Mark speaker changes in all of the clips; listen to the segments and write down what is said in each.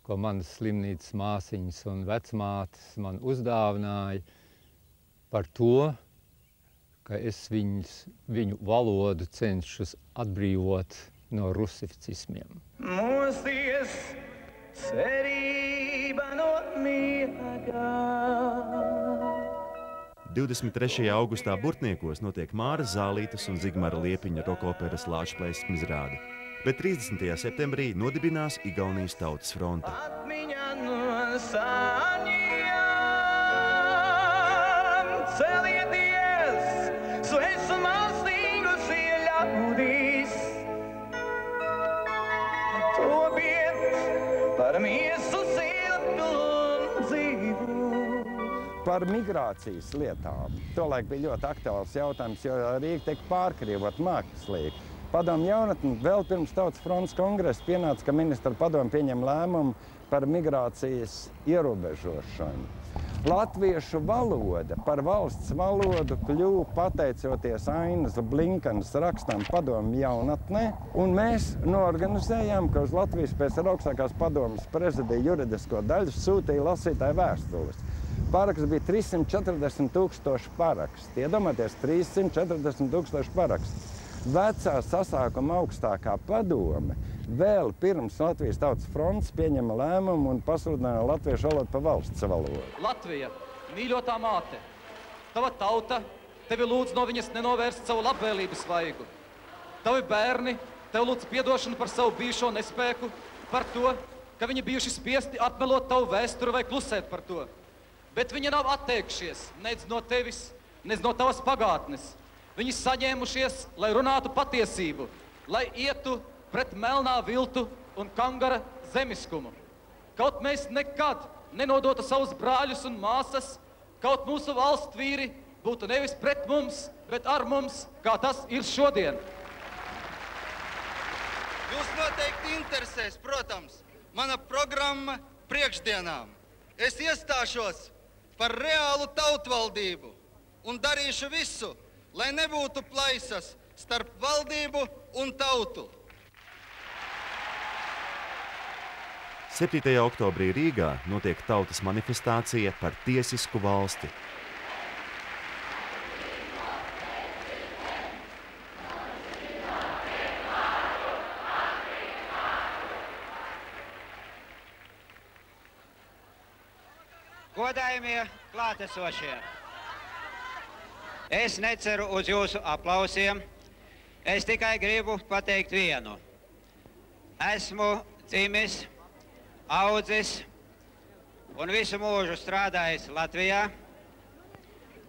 Speaker 1: ko manas slimnīcas māsiņas un vecmātes man uzdāvināja par to, ka es viņu valodu cenšos atbrīvot no rusicismiem.
Speaker 2: Mūsies cerība no miega.
Speaker 3: 23. augustā Burtniekos notiek Māras Zālītes un Zigmara Liepiņa rokoperas Lāčplēsmas izrāde, bet 30. septembrī nodibinās Igaunijas Tautas fronte.
Speaker 2: Atmiņa no saņiem, celieties, svešmalstīgusie ļaudīs, topiet par miesu siltu un dzīvu.
Speaker 4: Par migrācijas lietām. Tolaik bija ļoti aktuāls jautājums, jo Rīga tiek pārkrievot mākslīgi. Padomu jaunatni vēl pirms Tautas frontes kongresa pienāca, ka ministra padomu pieņem lēmumu par migrācijas ierobežošanu. Latviešu valoda par valsts valodu kļuva pateicoties Ainas Blinkenas rakstam padomu jaunatnē, un mēs norganizējām, ka uz Latvijas pēc augstākās padomas prezidija juridisko daļu sūtīja lasītāju vēstules. Paraksts bija 340 000 paraksti. Iedomājieties, 340 000 paraksti. Vecā sasākuma augstākā padome vēl pirms Latvijas Tautas frontes pieņema lēmumu un pasludināja latviešu valodu par valsts valodu.
Speaker 5: Latvija, mīļotā māte, tava tauta tevi lūdz no viņas nenovērst savu labvēlības vaigu. Tavi bērni tev lūdz piedošanu par savu bijušo nespēku, par to, ka viņi bijuši spiesti apmelot tavu vēsturi vai klusēt par to. Bet viņi nav atteikšies nec no tevis, nec no tavas pagātnes. Viņi saņēmušies, lai runātu patiesību, lai ietu pret melnā viltu un kangara zemiskumu. Kaut mēs nekad nenodotu savus brāļus un māsas, kaut mūsu valsts vīri būtu nevis pret mums, bet ar mums, kā tas ir šodien.
Speaker 6: Jūs noteikti interesēs, protams, mana programma priekšdienām. Es iestāšos par reālu tautvaldību un darīšu visu, lai nebūtu plaisas starp valdību un tautu.
Speaker 3: 7. oktobrī Rīgā notiek tautas manifestācija par tiesisku valsti.
Speaker 7: Godājamie klātesošie, es neceru uz jūsu aplausiem, es tikai gribu pateikt vienu. Esmu dzimis, audzis un visu mūžu strādājis Latvijā,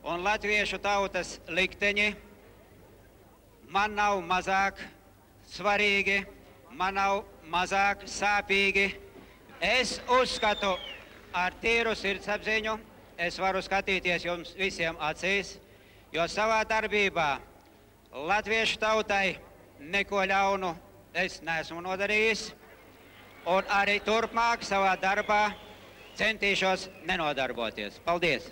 Speaker 7: un latviešu tautas likteņi man nav mazāk svarīgi, man nav mazāk sāpīgi. Es uzskatu, ar tīru sirdsapziņu es varu skatīties jums visiem acīs, jo savā darbībā latviešu tautai neko ļaunu es neesmu nodarījis, un arī turpmāk savā darbā centīšos nenodarboties. Paldies!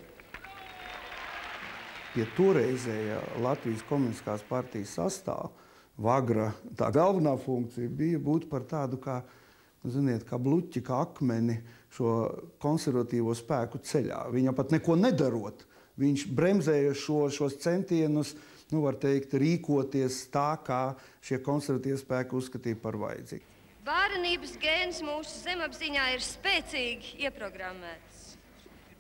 Speaker 8: Pie toreizējā Latvijas komunistiskās partijas sastāva Vagra tā galvenā funkcija bija būt par tādu kā, ziniet, kā bluķi, kā akmeni šo konservatīvo spēku ceļā. Viņa pat neko nedarot. Viņš bremzēja šos centienus, var teikt, rīkoties tā, kā šie konservatīvie spēki uzskatīja par vajadzīgu.
Speaker 9: Bērnības gēns mūsu zemapziņā ir spēcīgi ieprogrammēts.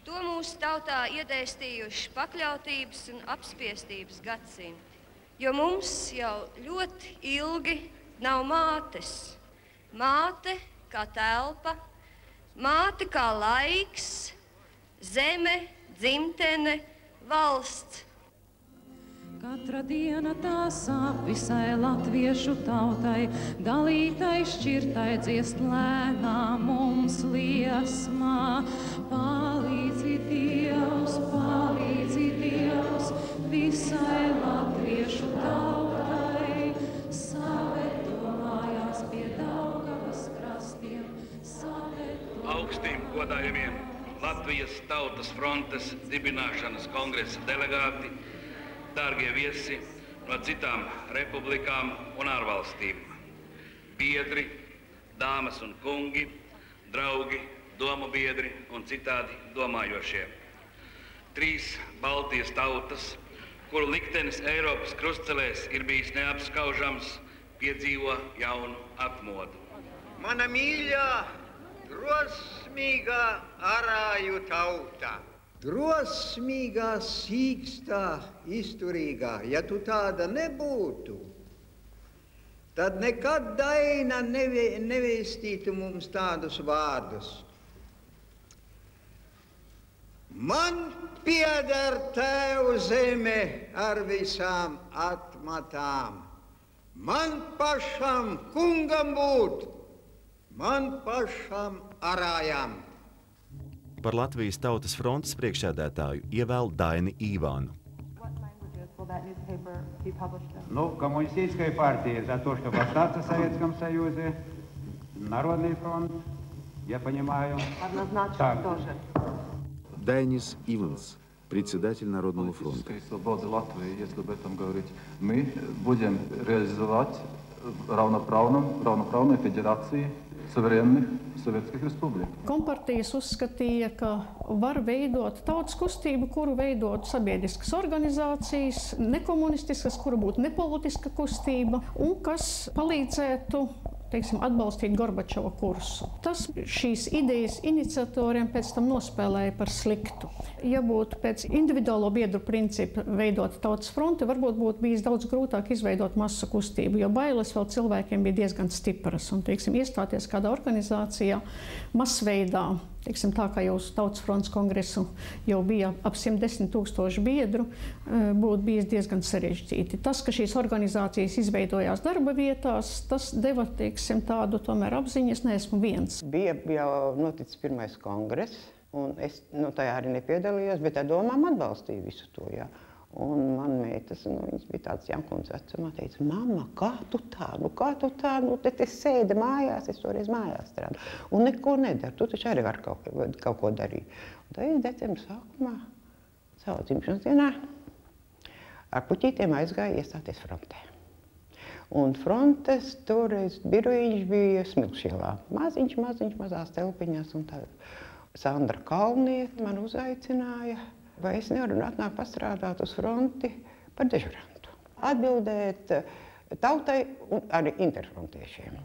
Speaker 9: To mūsu tautā iedēstījuši pakļautības un apspiestības gadsimti. Jo mums jau ļoti ilgi nav mātes. Māte kā telpa, māte kā laiks, zeme, dzimtene, valsts.
Speaker 10: Katra diena tā sāp visai latviešu tautai, dalītai, šķirtai, dziest lēnā mums liesmā. Palīdzi Dievs, visai latviešu tautai, saveto mājās pie Daugavas krastiem, saveto...
Speaker 11: Augstiem godājumiem Latvijas Tautas frontes dibināšanas kongresa delegāti, dārgie viesi no citām republikām un ārvalstīm, biedri, dāmas un kungi, draugi, domu biedri un citādi domājošie. 3 Baltijas tautas, kuru liktenis Eiropas krustcelēs ir bijis neapskaužams, piedzīvo jaunu atmodu.
Speaker 12: Mana mīļā, drosmīgā arāju tauta. Drosmīgā, sīkstā, izturīgā. Ja tu tāda nebūtu, tad nekad Daina nevēstītu mums tādus vārdus. Man pieder tev zeme ar visām atmatām. Man pašam kungam būt, man pašam arājam.
Speaker 3: Par Latvijas Tautas frontes priekšsēdētāju ievēl Daini Ивану.
Speaker 13: Ну, коммунистическая партия за то, чтобы остаться в Советском Союзе. Народный фронт, я понимаю.
Speaker 14: Однозначно тоже.
Speaker 15: Дайнис Иванс, председатель Народного фронта.
Speaker 16: Свободы Латвии, если об этом говорить, мы будем реализовать равноправной федерации суверенных Sovietskих Republik.
Speaker 17: Kompartijas uzskatīja, ka var veidot tautas kustību, kuru veidot sabiedriskas organizācijas, nekomunistiskas, kura būtu nepolitiska kustība un kas palīdzētu, teiksim, atbalstīt Gorbačova kursu. Tas šīs idejas iniciatoriem pēc tam nospēlēja par sliktu. Ja būtu pēc individuālo biedru principu veidot tautas fronti, varbūt būtu bijis daudz grūtāk izveidot masu kustību, jo bailes vēl cilvēkiem bija diezgan stipras. Un, teiksim, iestāties kādā organizācijā masveidā, teiksim, tā kā jau uz Tautas fronts kongresu jau bija ap 110 000 biedru, būtu bijis diezgan sarežģīti. Tas, ka šīs organizācijas izveidojās darba vietās, tas deva, teiksim, tādu tomēr apziņu, es neesmu viens.
Speaker 18: Bija jau noticis pirmais kongress, un es tajā arī nepiedalījos, bet ar domām atbalstīju visu to, jā. Un man meitas, viņas bija tādas Jankunas vecumā, teica, mamma, kā tu tā, te sēdi mājās, es toreiz mājās strādu, un neko nedaru, tu taču arī var kaut ko darīt. Un tad decembra sākumā, savā dzimšanas dienā, ar puķītiem aizgāja iestāties frontē. Un frontes toreiz birojiņš bija Smilšielā, mazās telpiņās, un tā Sandra Kalniete man uzaicināja, vai es nevaru atnākt pastrādāt uz fronti par dežurantu. Atbildēt tautai un arī interfrontiešiem.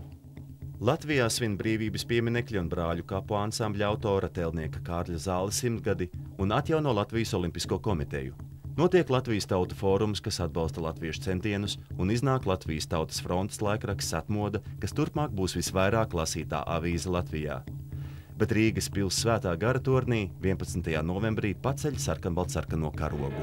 Speaker 3: Latvijā svin brīvības pieminekļa un brāļu kapu ansambļa autora tēlnieka Kārļa Zāles 100-gadi un atjauno Latvijas Olimpisko komiteju. Notiek Latvijas Tautu fórums, kas atbalsta latviešu centienus, un iznāk Latvijas Tautas frontes laikraksts Atmoda, kas turpmāk būs visvairāk lasītā avīze Latvijā. Bet Rīgas pils Svētā gara tornī 11. novembrī paceļ sarkanbaltsarkano karogu.